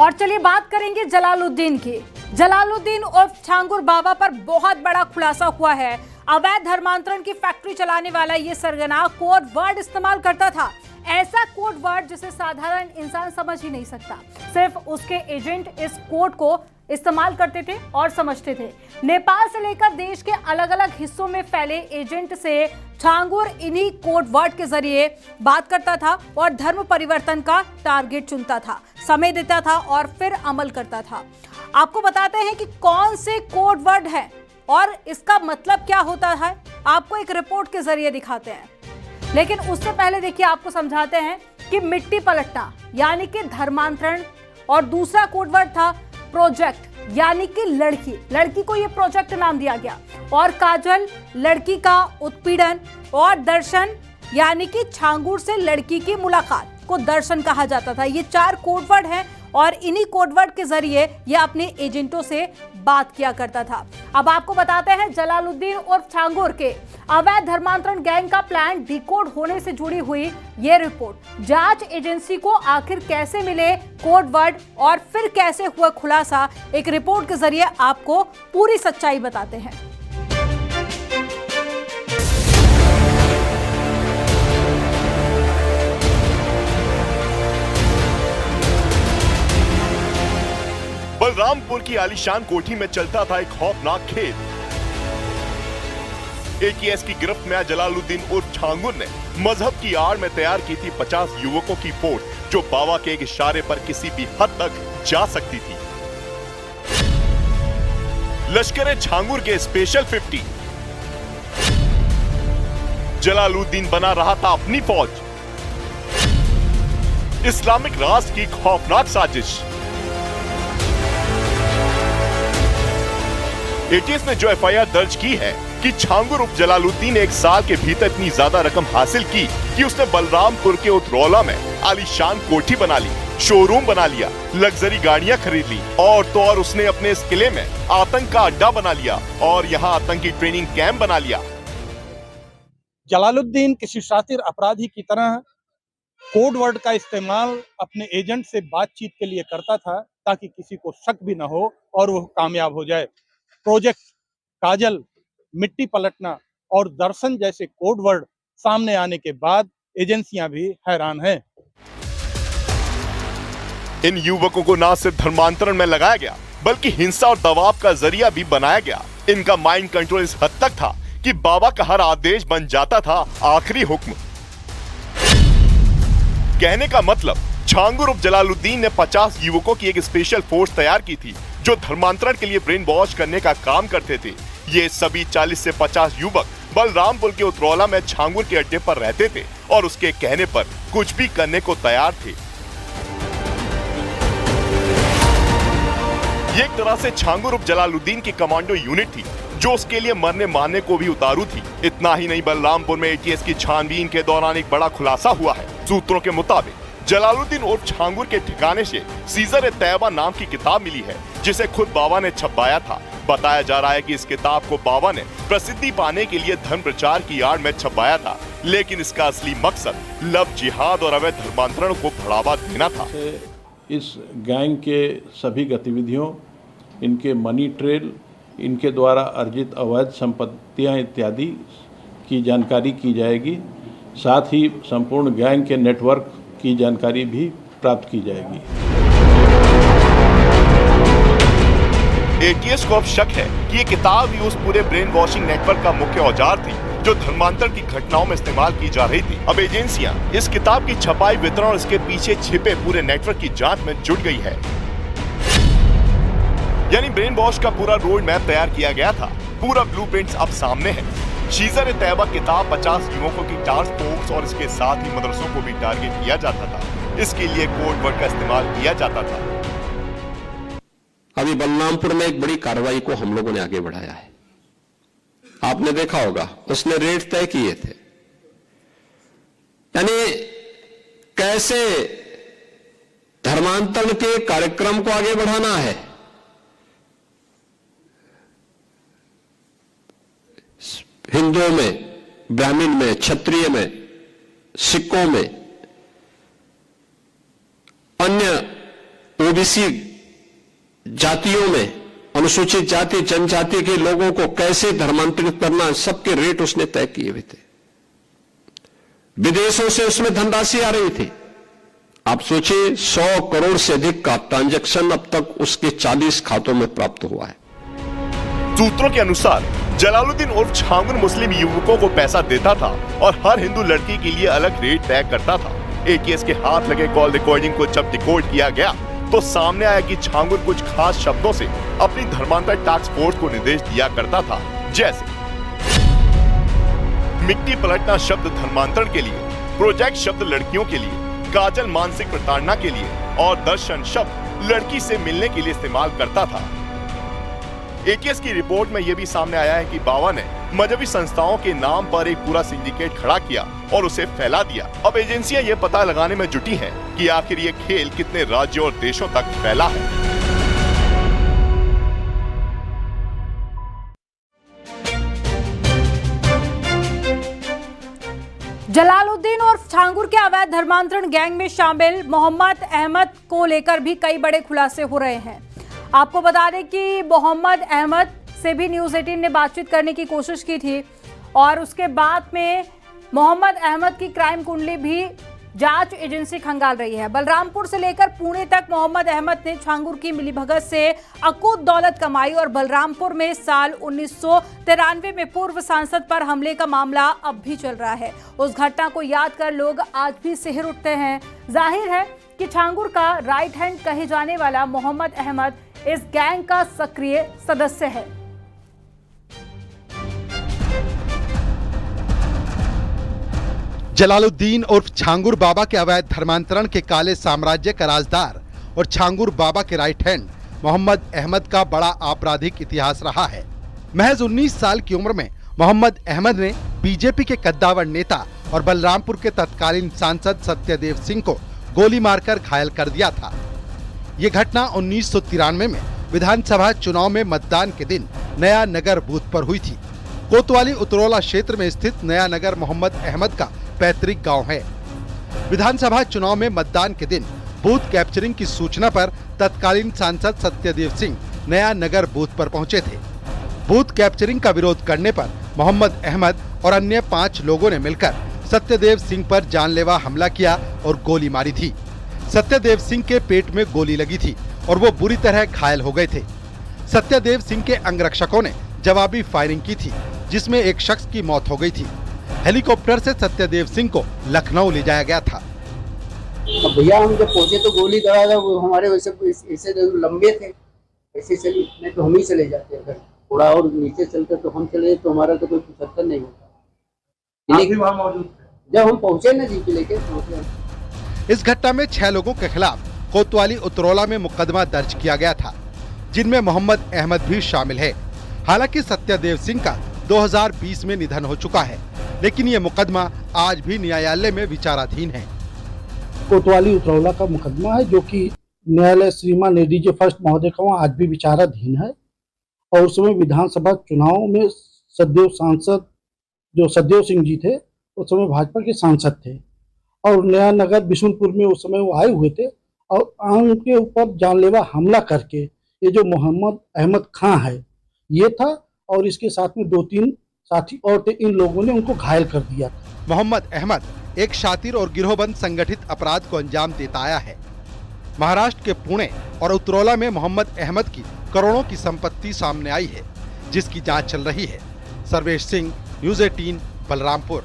और चलिए बात करेंगे जलालुद्दीन की। जलालुद्दीन उर्फ छांगुर बाबा पर बहुत बड़ा खुलासा हुआ है। अवैध धर्मांतरण की फैक्ट्री चलाने वाला ये सरगना कोड वर्ड इस्तेमाल करता था, ऐसा कोड वर्ड जिसे साधारण इंसान समझ ही नहीं सकता। सिर्फ उसके एजेंट इस कोड को इस्तेमाल करते थे और समझते थे। नेपाल से लेकर देश के अलग अलग हिस्सों में फैले एजेंट से छांगुर इन्हीं कोड वर्ड के जरिए बात करता था और धर्म परिवर्तन का टारगेट चुनता था, समय देता था और फिर अमल करता था। आपको बताते हैं कि कौन से कोड वर्ड है और इसका मतलब क्या होता है, आपको एक रिपोर्ट के जरिए दिखाते हैं। लेकिन उससे पहले देखिए, आपको समझाते हैं कि मिट्टी पलटना यानी कि धर्मांतरण, और दूसरा कोड वर्ड था प्रोजेक्ट यानी कि लड़की को यह प्रोजेक्ट नाम दिया गया, और काजल लड़की का उत्पीड़न, और दर्शन यानी कि छांगुर से लड़की की मुलाकात को दर्शन कहा जाता था। ये 4 कोड वर्ड हैं और इन्हीं कोड वर्ड के जरिए ये अपने एजेंटों से बात किया करता था। अब आपको बताते हैं जलालुद्दीन और छांगुर के अवैध धर्मांतरण गैंग का प्लान डिकोड होने से जुड़ी हुई ये रिपोर्ट। जांच एजेंसी को आखिर कैसे मिले कोड वर्ड और फिर कैसे हुआ खुलासा, एक रिपोर्ट के जरिए आपको पूरी सच्चाई बताते हैं। बलरामपुर की आलीशान कोठी में चलता था एक खौफनाक खेल। एटीएस की गिरफ्त में जलालुद्दीन उर्फ छांगुर ने मजहब की आड़ में तैयार की थी 50 युवकों की फोर्स, जो बाबा के एक इशारे पर किसी भी हद तक जा सकती थी। लश्करे छांगुर के स्पेशल 50। जलालुद्दीन बना रहा था अपनी फौज। इस्लामिक राष्ट्र की खौफनाक साजिश। एटीएस ने जो एफआईआर दर्ज की है कि छांगुर उर्फ जलालुद्दीन ने 1 साल के भीतर इतनी ज्यादा रकम हासिल की कि उसने बलरामपुर के उतरौला में आलीशान कोठी बना ली, शोरूम बना लिया, लग्जरी गाड़ियां खरीद ली, और तो और उसने अपने इस किले में आतंक का अड्डा बना लिया और यहाँ आतंकी ट्रेनिंग कैंप बना लिया। जलालुद्दीन किसी शातिर अपराधी की तरह कोड वर्ड का इस्तेमाल अपने एजेंट से बातचीत के लिए करता था, ताकि किसी को शक भी न हो और वह कामयाब हो जाए। प्रोजेक्ट, काजल, मिट्टी पलटना और दर्शन जैसे कोड वर्ड सामने आने के बाद एजेंसियां भी हैरान हैं। इन युवकों को न सिर्फ धर्मांतरण में लगाया गया, बल्कि हिंसा और दबाव का जरिया भी बनाया गया। इनका माइंड कंट्रोल इस हद तक था कि बाबा का हर आदेश बन जाता था आखिरी हुक्म। कहने का मतलब, छांगुर उर्फ जलालुद्दीन ने 50 युवकों की एक स्पेशल फोर्स तैयार की थी, जो धर्मांतरण के लिए ब्रेन वॉश करने का काम करते थे। ये सभी 40 से 50 युवक बलरामपुर के उतरौला में छांगुर के अड्डे पर रहते थे और उसके कहने पर कुछ भी करने को तैयार थे। ये एक तरह से छांगुर उर्फ जलालुद्दीन की कमांडो यूनिट थी, जो उसके लिए मरने मारने को भी उतारू थी। इतना ही नहीं, बलरामपुर में एटीएस की छानबीन के दौरान एक बड़ा खुलासा हुआ है। सूत्रों के मुताबिक जलालुद्दीन उर्फ छांगुर के ठिकाने से सीजर-ए-तैयबा नाम की किताब मिली है, जिसे खुद बाबा ने छपवाया था। बताया जा रहा है कि इस किताब को बाबा ने प्रसिद्धि पाने के लिए धर्म प्रचार की आड़ में छपवाया था, लेकिन इसका असली मकसद लव जिहाद और अवैध धर्मांतरण को बढ़ावा देना था। इस गैंग के सभी गतिविधियों, इनके मनी ट्रेल, इनके द्वारा अर्जित अवैध संपत्तियां इत्यादि की जानकारी की जाएगी। साथ ही संपूर्ण गैंग के नेटवर्क की जानकारी भी प्राप्त की जाएगी। एटीएस को अब शक है कि ये किताब ही उस पूरे ब्रेन वॉशिंग नेटवर्क का मुख्य औजार थी, जो धर्मांतरण की घटनाओं में इस्तेमाल की जा रही थी। अब एजेंसियां इस किताब की छपाई, वितरण और इसके पीछे छिपे पूरे नेटवर्क की जांच में जुट गई है। यानी ब्रेन वॉश का पूरा रोड मैप तैयार किया गया था। पूरा ब्लूप्रिंट्स अब सामने है। सीजर-ए-तैयबा किताब 50 युवकों की टास्क फोर्स और इसके साथ ही मदरसों को भी टारगेट किया जाता था। इसके लिए कोड वर्ड का इस्तेमाल किया जाता था। अभी बलरामपुर में एक बड़ी कार्रवाई को हम लोगों ने आगे बढ़ाया है। आपने देखा होगा, उसने रेट तय किए थे। यानी कैसे धर्मांतरण के कार्यक्रम को आगे बढ़ाना है, हिंदुओं में, ब्राह्मण में, क्षत्रिय में, सिखों में, अन्य ओबीसी जातियों में अनुसूचित जाति जनजाति के लोगों को कैसे धर्मांतरित करना, सबके रेट उसने तय किए हुए थे। विदेशों से उसमें धनराशि आ रही थी। आप सोचिए 100 करोड़ से अधिक का ट्रांजैक्शन अब तक उसके 40 खातों में प्राप्त हुआ है। सूत्रों के अनुसार जलालुद्दीन उर्फ छांगुर मुस्लिम युवकों को पैसा देता था और हर हिंदू लड़की के लिए अलग रेट तय करता था। एटीएस के हाथ लगे कॉल रिकॉर्डिंग को जब डिकोड किया गया तो सामने आया कि छांगुर कुछ खास शब्दों से अपनी धर्मांतर टास्क फोर्स को निर्देश दिया करता था, जैसे मिट्टी पलटना शब्द धर्मांतरण के लिए, प्रोजेक्ट शब्द लड़कियों के लिए, काजल मानसिक प्रताड़ना के लिए और दर्शन शब्द लड़की से मिलने के लिए इस्तेमाल करता था। एटीएस की रिपोर्ट में यह भी सामने आया है कि बाबा ने मजहबी संस्थाओं के नाम पर एक पूरा सिंडिकेट खड़ा किया और उसे फैला दिया। अब एजेंसियां ये पता लगाने में जुटी हैं कि आखिर ये खेल कितने राज्यों और देशों तक फैला है। जलालुद्दीन और छांगुर के अवैध धर्मांतरण गैंग में शामिल मोहम्मद अहमद को लेकर भी कई बड़े खुलासे हो रहे हैं। आपको बता दें कि मोहम्मद अहमद से भी न्यूज़ 18 ने बातचीत करने की कोशिश की थी और उसके बाद में मोहम्मद अहमद की क्राइम कुंडली भी जांच एजेंसी खंगाल रही है। बलरामपुर से लेकर पुणे तक मोहम्मद अहमद ने छांगुर की मिलीभगत से अकूत दौलत कमाई और बलरामपुर में साल 1993 में पूर्व सांसद पर हमले का मामला अब भी चल रहा है। उस घटना को याद कर लोग आज भी सिहर उठते हैं। जाहिर है कि छांगुर का राइट हैंड कहे जाने वाला मोहम्मद अहमद इस गैंग का सक्रिय सदस्य है। जलालुद्दीन उर्फ छांगुर बाबा के अवैध धर्मांतरण के काले साम्राज्य का राजदार और छांगुर बाबा के राइट हैंड मोहम्मद अहमद का बड़ा आपराधिक इतिहास रहा है। महज 19 साल की उम्र में मोहम्मद अहमद ने बीजेपी के कद्दावर नेता और बलरामपुर के तत्कालीन सांसद सत्यदेव सिंह को गोली मारकर घायल कर दिया था। ये घटना 1993 में विधानसभा चुनाव में मतदान के दिन नया नगर बूथ पर हुई थी। कोतवाली उतरौला क्षेत्र में स्थित नया नगर मोहम्मद अहमद का पैतृक गांव है। विधानसभा चुनाव में मतदान के दिन बूथ कैप्चरिंग की सूचना पर तत्कालीन सांसद सत्यदेव सिंह नया नगर बूथ पर पहुंचे थे। बूथ कैप्चरिंग का विरोध करने पर मोहम्मद अहमद और अन्य 5 लोगों ने मिलकर सत्यदेव सिंह पर जानलेवा हमला किया और गोली मारी थी। सत्यदेव सिंह के पेट में गोली लगी थी और वो बुरी तरह घायल हो गए थे। सत्यदेव सिंह के अंगरक्षकों ने जवाबी फायरिंग की थी, जिसमें एक शख्स की मौत हो गई थी। हेलीकॉप्टर से सत्यदेव सिंह को लखनऊ ले जाया गया था। अब भैया हम जब पहुंचे तो गोली दड़ा था, वो हमारे वैसे लंबे थे, ऐसे चले नहीं तो हम ही चले जाते। अगर थोड़ा और नीचे चलते तो हम चले तो हमारा तो कोई 75 नहीं होता। आप भी वहाँ मौजूद थे जब हम पहुंचे ना जीप लेके पहुंचे। इस घटना में 6 लोगों के खिलाफ कोतवाली उतरौला में मुकदमा दर्ज किया गया था, जिनमें मोहम्मद अहमद भी शामिल है। हालांकि सत्यदेव सिंह का 2020 में निधन हो चुका है, लेकिन ये मुकदमा आज भी न्यायालय में विचाराधीन है। कोतवाली उतरौला का मुकदमा है जो कि न्यायालय श्रीमान एडीजे फर्स्ट महोदय का वहाँ आज भी विचाराधीन है। और उस समय विधानसभा चुनाव में सदैव सांसद जो सत्यदेव सिंह जी थे उस समय भाजपा के सांसद थे और नया नगर बिशुनपुर में उस समय वो आए हुए थे और उनके ऊपर जानलेवा हमला करके ये जो मोहम्मद अहमद खां है ये था और इसके साथ में 2-3 साथी और थे। इन लोगों ने उनको घायल कर दिया था। मोहम्मद अहमद एक शातिर और गिरोहबंद संगठित अपराध को अंजाम देता आया है। महाराष्ट्र के पुणे और उतरौला में मोहम्मद अहमद की करोड़ों की संपत्ति सामने आई है, जिसकी जांच चल रही है। सर्वेश सिंह, न्यूज़ 18, बलरामपुर।